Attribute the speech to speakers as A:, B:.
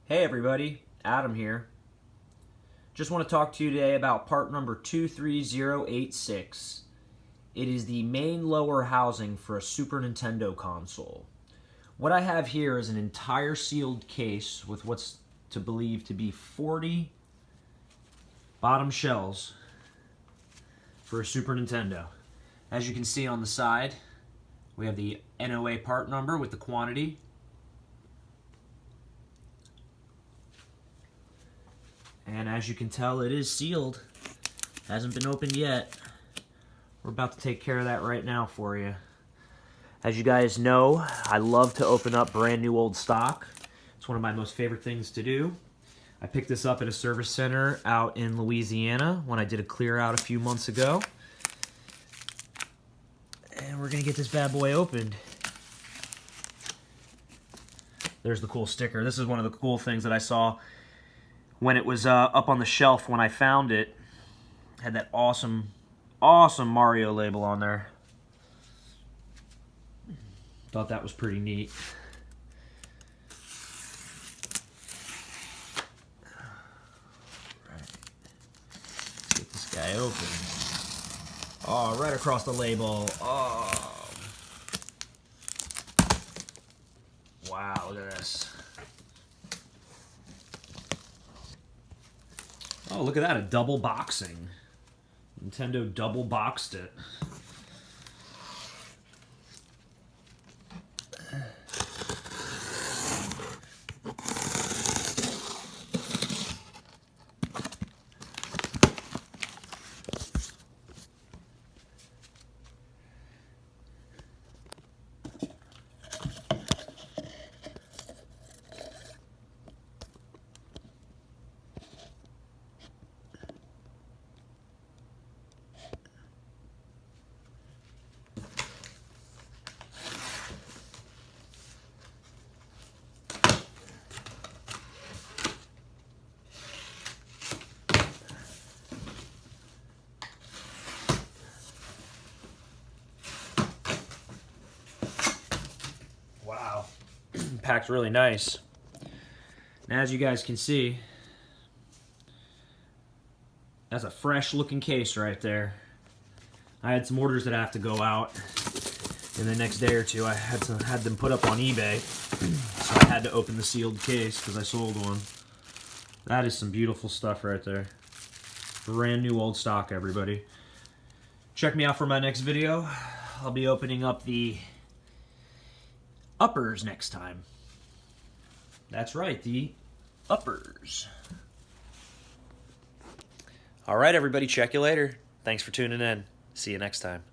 A: Hey everybody, Adam here. Just want to talk to you today about part number 23086. It is the main lower housing for a Super Nintendo console. What I have here is an entire sealed case with what's to believe to be 40 bottom shells for a Super Nintendo. As you can see on the side, we have the NOA part number with the quantity. And as you can tell, it is sealed. Hasn't been opened yet. We're about to take care of that right now for you. As you guys know, I love to open up brand new old stock. It's one of my most favorite things to do. I picked this up at a service center out in Louisiana when I did a clear out a few months ago. And we're gonna get this bad boy opened. There's the cool sticker. This is one of the cool things that I saw when it was up on the shelf when I found it. Had that awesome Mario label on there. Thought that was pretty neat. Right. Let's get this guy open. Oh, right across the label. Oh. Wow, look at this. Oh, look at that, a double boxing. Nintendo double boxed it. Wow, packed really nice. And as you guys can see, that's a fresh looking case right there. I had some orders that have to go out in the next day or two. I had them put up on eBay, so I had to open the sealed case because I sold one. That is some beautiful stuff right there. Brand new old stock, everybody. Check me out for my next video. I'll be opening up the uppers next time. That's right, the uppers. All right, everybody, check you later. Thanks for tuning in. See you next time.